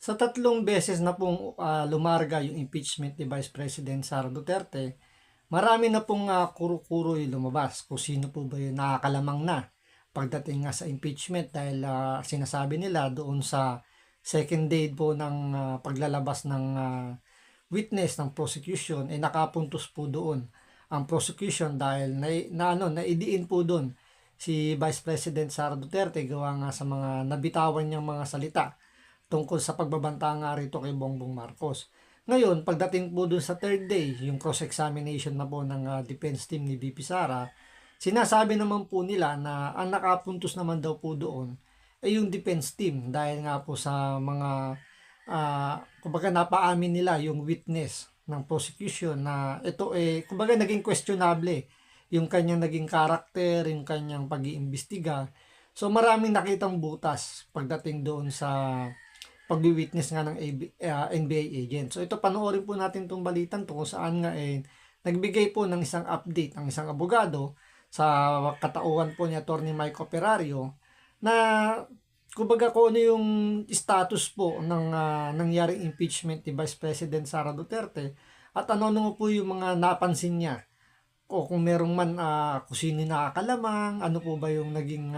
Sa 3 beses na pong lumarga yung impeachment ni Vice President Sara Duterte, marami na pong kuro-kuro yung lumabas kung sino po ba yung nakakalamang na pagdating nga sa impeachment dahil sinasabi nila doon sa second day po ng paglalabas ng witness ng prosecution nakapuntos po doon ang prosecution dahil naidiin po doon si Vice President Sara Duterte gawa nga sa mga nabitawan niyang mga salita tungkol sa pagbabanta nga rito kay Bongbong Marcos. Ngayon, pagdating po dun sa third day, yung cross-examination na po ng defense team ni VP Sara, sinasabi naman po nila na ang nakapuntos naman daw po doon ay yung defense team dahil nga po sa mga kumbaga napaamin nila yung witness ng prosecution na ito kumbaga naging questionable yung kanyang naging karakter, yung kanyang pag-iimbestiga. So maraming nakitang butas pagdating doon sa pag-witness nga ng NBA agent. So ito panoorin po natin itong balitan to kung saan nga nagbigay po ng isang update ang isang abogado sa katauhan po ni Attorney Mike Operario na kumbaga kung ano yung status po ng nangyaring impeachment ni Vice President Sara Duterte at ano po yung mga napansin niya o kung merong man kung sino nakakalamang, ano po ba yung naging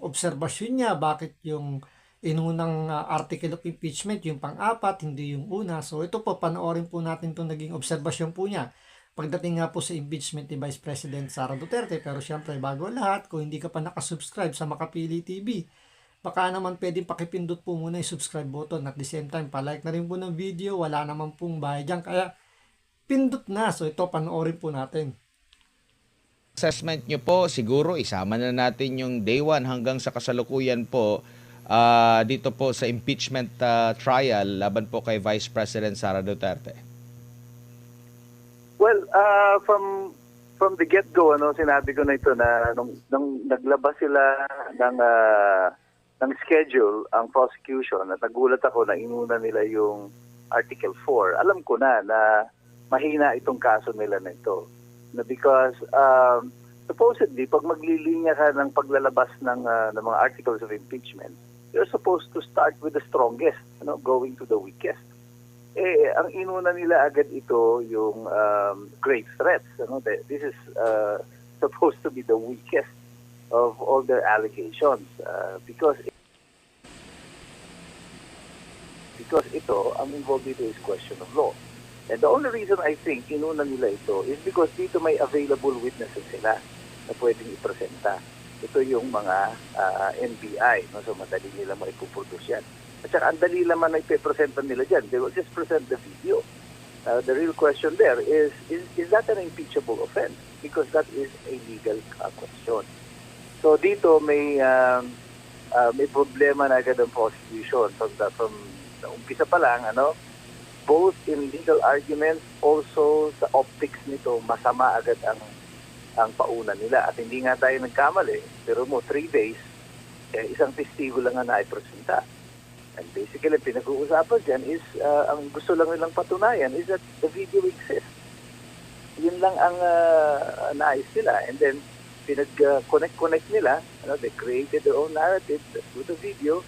obserbasyon niya, bakit yung inunang article of impeachment, yung pang-apat, hindi yung una. So ito po, panoorin po natin itong naging obserbasyon po niya pagdating nga po sa impeachment ni Vice President Sara Duterte. Pero syempre, bago lahat, kung hindi ka pa nakasubscribe sa Makapili TV, baka naman pwedeng pakipindot po muna yung subscribe button at the same time, palike na rin po ng video, wala naman pong bayad dyan, kaya pindot na. So ito, panoorin po natin. Assessment nyo po, siguro isama na natin yung day 1 hanggang sa kasalukuyan po dito po sa impeachment trial laban po kay Vice President Sara Duterte. Well, from the get-go, sinabi ko na ito na nung naglabas sila ng schedule ang prosecution at nagulat ako na inuna nila yung Article 4. Alam ko na mahina itong kaso nila na ito. Because supposedly, pag maglilinya ka ng paglalabas ng mga articles of impeachment, you're supposed to start with the strongest, going to the weakest. Ang inuna nila agad ito yung grave threats. This is supposed to be the weakest of all their allegations because ito, ang involved dito is question of law. And the only reason I think inuna nila ito is because dito may available witnesses sila na pwedeng ipresenta. Ito yung mga NBI, so madali nila maipuproduce yan. At saka ang dali naman na ipipresenta nila dyan. They will just present the video. The real question there is that an impeachable offense? Because that is a legal question. So dito may problema na agad ang prosecution from the umpisa pa lang, both in legal arguments, also sa optics nito, masama agad ang pauna nila. At hindi nga tayo nagkamali, pero 3 days, isang testigo lang nga naipresenta. And basically, pinag-uusapan dyan is, ang gusto lang nilang patunayan is that the video exists. Yun lang ang nais nila. And then, pinag-connect nila, they created their own narrative with the video.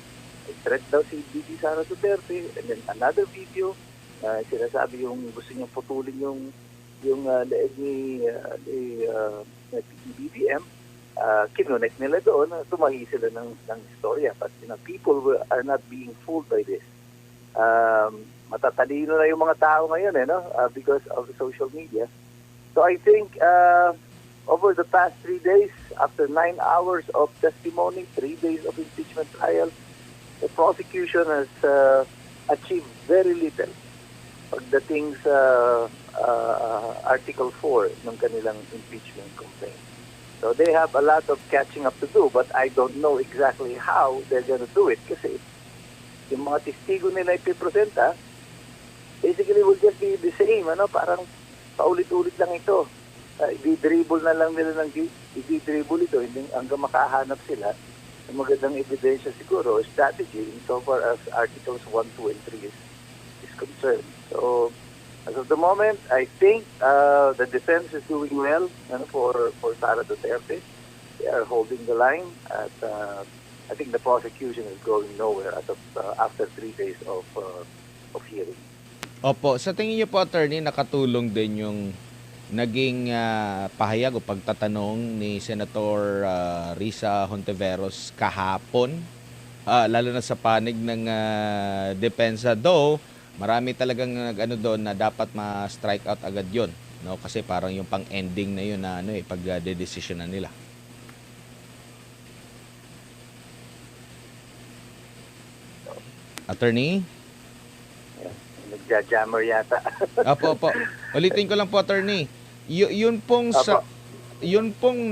Threat daw si VP Sara Duterte, and then another video, sinasabi yung gusto niyang putulin yung leeg ni BBM, kinonect nila doon, tumahi sila ng istorya. But people are not being fooled by this. Matatalino na yung mga tao ngayon, because of the social media. So I think over the past 3 days, after 9 hours of testimony, 3 days of impeachment trial, the prosecution has achieved very little pagdating sa Article 4 ng kanilang impeachment complaint. So they have a lot of catching up to do, but I don't know exactly how they're gonna do it kasi yung mga testigo nila ipipresenta basically will just be the same, parang paulit-ulit lang ito. I-dribble na lang nila i-dribble ito hanggang makahanap sila ng magandang ebidensya siguro, strategy insofar as Articles 1, 2, and 3 is concerned. So, as of the moment, I think the defense is doing well for Sara Duterte. They are holding the line at I think the prosecution is going nowhere after 3 days of hearing. Opo, sa tingin niyo po, attorney, nakatulong din yung naging pahayag o pagtatanong ni Senator Risa Hontiveros kahapon, lalo na sa panig ng depensa, though marami talagang nag-ano doon na dapat ma-strike out agad yon, no? Kasi parang yung pang-ending na yun na pag-de-decision na nila. Attorney? Nagja-jammer yata. Opo. Ulitin ko lang po, attorney. Yun pong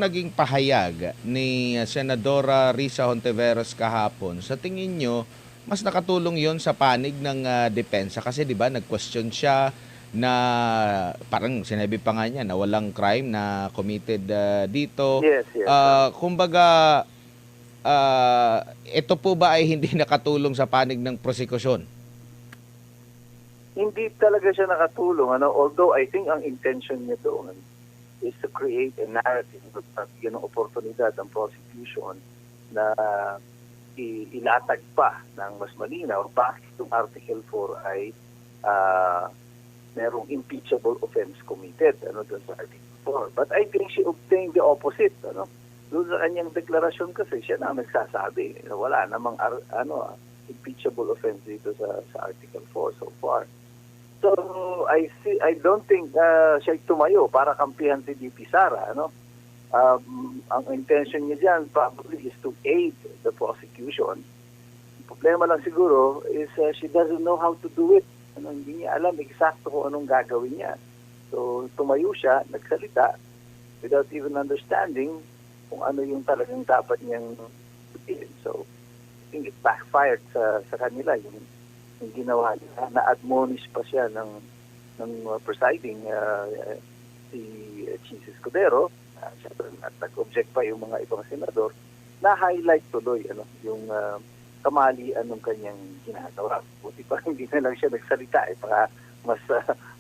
naging pahayag ni Senadora Risa Hontiveros kahapon. Sa tingin nyo, mas nakatulong yon sa panig ng depensa kasi 'di ba nag-question siya na parang sinabi pa nga niya na walang crime na committed dito. Yes. Kumbaga ito po ba ay hindi nakatulong sa panig ng prosekusyon? Hindi talaga siya nakatulong. Although I think ang intention niya doon is to create a narrative at bigyan ng oportunidad ang prosecution na ilatag pa ng mas malinaw bakit itong Article 4 ay merong impeachable offense committed doon sa Article 4. But I think she obtained the opposite. Doon sa kanyang deklarasyon kasi siya na nagsasabi na wala namang impeachable offense dito sa Article 4 so far. So I don't think siya tumayo para kampihan si DP Sara. Ang intention niya dyan probably is to aid the prosecution. Problema lang siguro is she doesn't know how to do it. Hindi niya alam eksakto kung anong gagawin niya. So tumayo siya, nagsalita without even understanding kung ano yung talagang dapat niyang sabihin. So I think it backfired sa kanila yung ginawa niya. Na-admonish pa siya ng presiding si Chis Escudero. At nag-object pa yung mga ibang senador na highlight tuloy yung kamalian ng kanyang ginagawa. Buti pa hindi na lang siya nagsalita para mas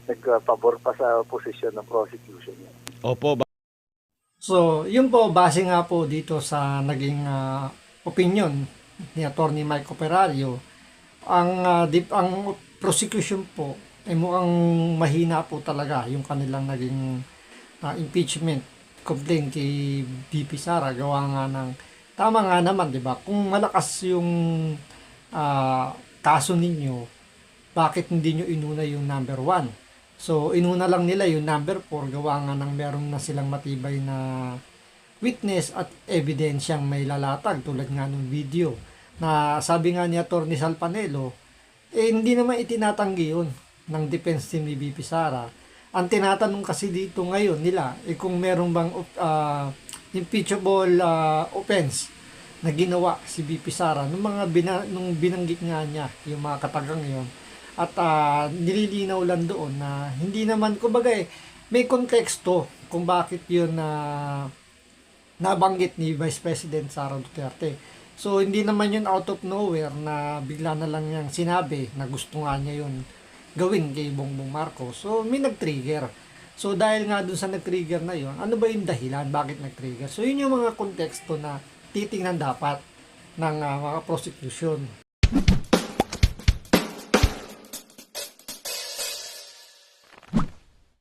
nagpabor pa sa posisyon ng prosecution niya. Opo. So, yun po, base nga po dito sa naging opinion ni Attorney Mike Operario, ang prosecution po ay mukhang mahina po talaga yung kanilang naging impeachment complaint kay VP Sara. Gawa nga ng tama nga naman, 'di ba? Kung malakas yung kaso ninyo, bakit hindi nyo inuna yung number 1? So inuna lang nila yung number 4, gawa nga ng meron na silang matibay na witness at evidensyang may lalatag tulad nga ng video na sabi nga ni Attorney Salpanelo, hindi naman itinatanggi yun ng defense team ni VP Sara. Ang tinatanong kasi dito ngayon nila, kung meron bang impeachable offense na ginawa si VP Sara nung binanggit nga niya yung mga katagang yon. At nililinaw lang doon na hindi naman, kumbaga may konteksto kung bakit yun nabanggit ni Vice President Sara Duterte. So hindi naman yun out of nowhere na bigla na lang niyang sinabi na gusto nga niya yun gawin kay Bongbong Marcos. So may nag-trigger. So dahil nga dun sa nag-trigger na yun, ano ba yung dahilan bakit nag-trigger? So yun yung mga konteksto na titingnan dapat ng mga prosecution.